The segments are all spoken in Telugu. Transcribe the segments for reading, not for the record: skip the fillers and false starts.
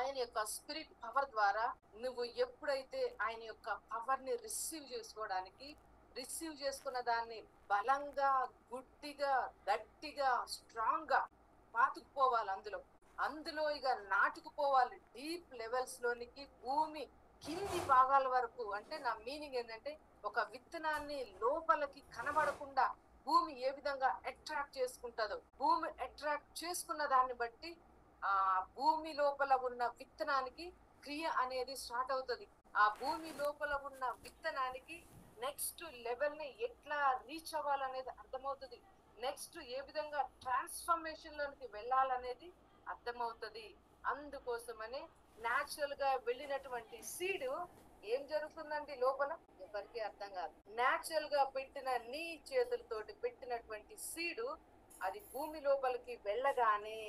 ఆయన యొక్క స్పిరిట్ పవర్ ద్వారా నువ్వు ఎప్పుడైతే ఆయన యొక్క పవర్ ని రిసీవ్ చేసుకున్న దాన్ని బలంగా, గుడ్డిగా, గట్టిగా, స్ట్రాంగ్ గా పాతుకుపోవాలి. అందులో ఇక నాటుకుపోవాలి డీప్ లెవెల్స్ లోనికి, భూమి కింది భాగాల వరకు. అంటే నా మీనింగ్ ఏంటంటే, ఒక విత్తనాన్ని లోపలికి కనబడకుండా భూమి ఏ విధంగా అట్రాక్ట్ చేసుకుంటుందో, భూమి అట్రాక్ట్ చేసుకున్న దాన్ని బట్టి ఆ భూమి లోపల ఉన్న విత్తనానికి క్రియ అనేది స్టార్ట్ అవుతుంది. ఆ భూమి లోపల ఉన్న విత్తనానికి నెక్స్ట్ లెవెల్ ని ఎట్లా రీచ్ అవ్వాలనేది అర్థమవుతుంది. నెక్స్ట్ ఏ విధంగా ట్రాన్స్ఫర్మేషన్ లోనికి వెళ్ళాలనేది అర్థమవుతుంది. అందుకోసమనే న్యాచురల్ గా వెళ్ళినటువంటి సీడ్ ఏం జరుగుతుందండి లోపల ఎవరికి అర్థం కాదు. న్యాచురల్ గా పెట్టిన నీ చేతులతోటి పెట్టినటువంటి సీడు అది భూమి లోపలికి వెళ్ళగానే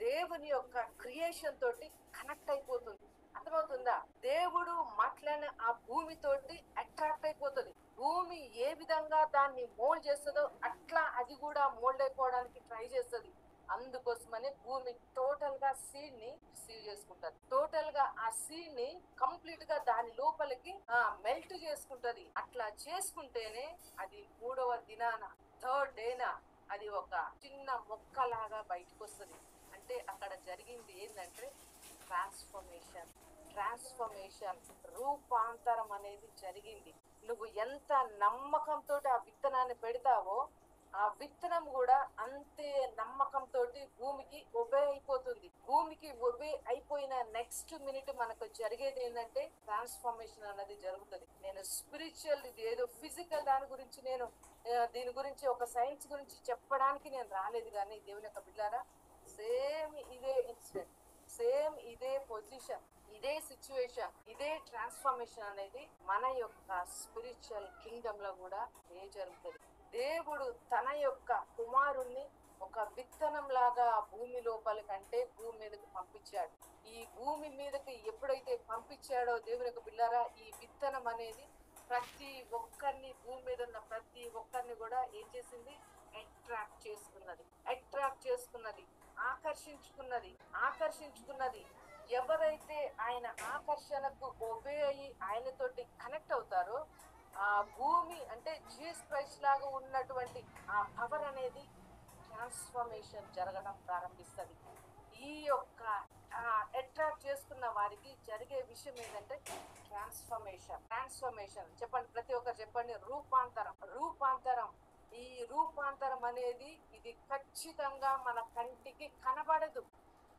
దేవుని యొక్క క్రియేషన్ తోటి కనెక్ట్ అయిపోతుంది. అర్థమవుతుందా? దేవుడు మాట్లాడిన ఆ భూమి తోటి అట్రాక్ట్ అయిపోతుంది. భూమి ఏ విధంగా దాన్ని మోల్డ్ చేస్తుందో అట్లా అది కూడా మోల్డ్ అయిపోవడానికి ట్రై చేస్తుంది. అందుకోసమని భూమి టోటల్ గా సీడ్ ని రిసీవ్ చేసుకుంటది. టోటల్ గా ఆ సీడ్ ని కంప్లీట్ గా దాని లోపలికి మెల్ట్ చేసుకుంటది. అట్లా చేసుకుంటేనే అది 3వ దినాన, 3rd డేన అది ఒక చిన్న మొక్కలాగా బయటకు వస్తుంది. అంటే అక్కడ జరిగింది ఏంటంటే ట్రాన్స్ఫర్మేషన్, రూపాంతరం అనేది జరిగింది. నువ్వు ఎంత నమ్మకంతో ఆ విత్తనాన్ని పెడతావో ఆ విత్తనం కూడా అంతే నమ్మకంతో భూమికి ఒబే అయిపోతుంది. భూమికి ఒబే అయిపోయిన నెక్స్ట్ మినిట్ మనకు జరిగేది ఏంటంటే ట్రాన్స్ఫర్మేషన్ అన్నది జరుగుతుంది. నేను స్పిరిచువల్, ఇది ఏదో ఫిజికల్ దాని గురించి నేను దీని గురించి ఒక సైన్స్ గురించి చెప్పడానికి నేను రాలేదు. కానీ దేవుని యొక్క బిడ్డలారా, సేమ్ ఇదే ఇన్సిడెంట్, సేమ్ ఇదే పొజిషన్, ఇదే సిచ్యువేషన్, ఇదే ట్రాన్స్ఫర్మేషన్ అనేది మన యొక్క స్పిరిచువల్ కింగ్డమ్ లో కూడా జరుగుతుంది. దేవుడు తన యొక్క కుమారుణ్ణి ఒక విత్తనం లాగా భూమి లోపలికంటే భూమి మీదకి పంపించాడు. ఈ భూమి మీదకి ఎప్పుడైతే పంపించాడో దేవుని యొక్క బిడ్డలారా, ఈ విత్తనం అనేది ప్రతి ఒక్కరిని, భూమి మీద ఉన్న ప్రతి ఒక్కరిని కూడా ఏం చేసింది? అట్రాక్ట్ చేసుకున్నది, ఆకర్షించుకున్నది. ఎవరైతే ఆయన ఆకర్షణకు ఒబే అయ్యి ఆయనతోటి కనెక్ట్ అవుతారో ఆ భూమి అంటే జీసస్ క్రైస్ట్ లాగా ఉన్నటువంటి ఆ పవర్ అనేది ట్రాన్స్ఫర్మేషన్ జరగడం ప్రారంభిస్తుంది. ఈ యొక్క అట్రాక్ట్ చేసుకున్న వారికి జరిగే విషయం ఏంటంటే ట్రాన్స్ఫర్మేషన్. చెప్పండి, ప్రతి ఒక్కరు చెప్పండి. రూపాంతరం. ఈ రూపాంతరం అనేది ఇది ఖచ్చితంగా మన కంటికి కనబడదు.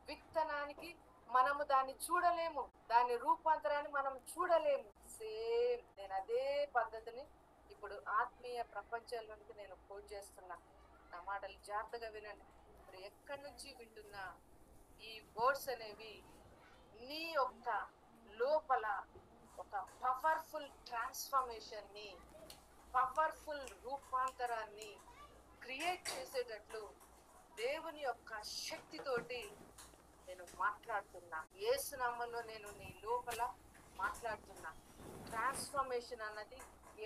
విత్తనానికి మనము దాన్ని చూడలేము, దాని రూపాంతరాన్ని మనం చూడలేము. సేమ్ నేను అదే పద్ధతిని ఇప్పుడు ఆత్మీయ ప్రపంచంలోనికి నేను కోట్ చేస్తున్నా. నా మాటలు జాగ్రత్తగా వినండి. ఇప్పుడు ఎక్కడి నుంచి వింటున్నా ఈ వర్డ్స్ అనేవి నీ యొక్క లోపల ఒక పవర్ఫుల్ ట్రాన్స్ఫర్మేషన్ ని, పవర్ఫుల్ రూపాంతరాన్ని క్రియేట్ చేసేటట్లు దేవుని యొక్క శక్తితోటి నేను మాట్లాడుతున్నా. యేసు నామములో నేను నీ లోపల మాట్లాడుతున్నా. ట్రాన్స్ఫర్మేషన్ అన్నది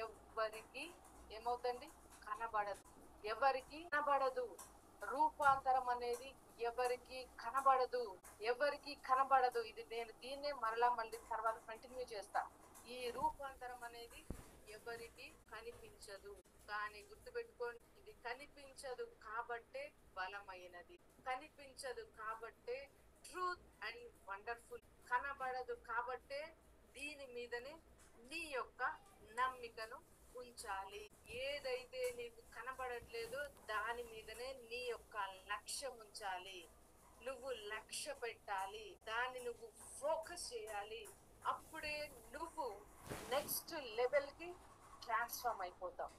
ఎవరికి ఏమవుతుంది? ఎవరికి కనబడదు. రూపాంతరం అనేది ఎవరికి కనబడదు. ఇది నేను దీన్నే మళ్ళీ తర్వాత కంటిన్యూ చేస్తా. ఈ రూపాంతరం అనేది ఎవరికి కనిపించదు. కానీ గుర్తుపెట్టుకోండి, ఇది కనిపించదు కాబట్టే బలమైనది, కనిపించదు కాబట్టే ట్రూత్ అండ్ వండర్ఫుల్, కనబడదు కాబట్టే దీని మీదనే నీ యొక్క నమ్మికను ఉంచాలి. ఏదైతే నీకు కనబడట్లేదో దాని మీదనే నీ యొక్క లక్ష్యం ఉంచాలి. నువ్వు లక్ష్య పెట్టాలి, దాన్ని నువ్వు ఫోకస్ చేయాలి. అప్పుడే నువ్వు నెక్స్ట్ లెవెల్ కి ట్రాన్స్ఫార్మ్ అయిపోతావు.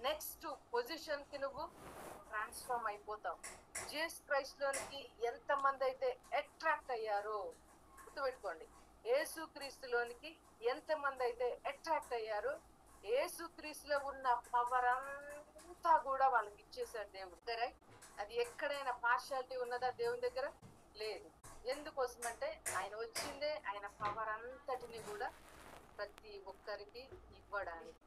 నెక్స్ట్ పొజిషన్ కి నువ్వు ట్రాన్స్ఫార్మ్ అయిపోతావు. జీసస్ క్రైస్ట్ లోనికి ఎంతమంది అయితే అట్రాక్ట్ అయ్యారో గుర్తుపెట్టుకోండి. యేసుక్రీస్తులోనికి ఎంతమంది అయితే అట్రాక్ట్ అయ్యారో యేసుక్రీస్తులో ఉన్న పవర్ అంతా కూడా వాళ్ళకి ఇచ్చేసాడు దేవుడు. రైట్? అది ఎక్కడైనా పార్షియాలిటీ ఉన్నదా దేవుని దగ్గర? లేదు. ఎందుకోసమంటే ఆయన వచ్చిందే ఆయన పవర్ అంతటిని కూడా ప్రతి ఒక్కరికి ఇవ్వడానికి.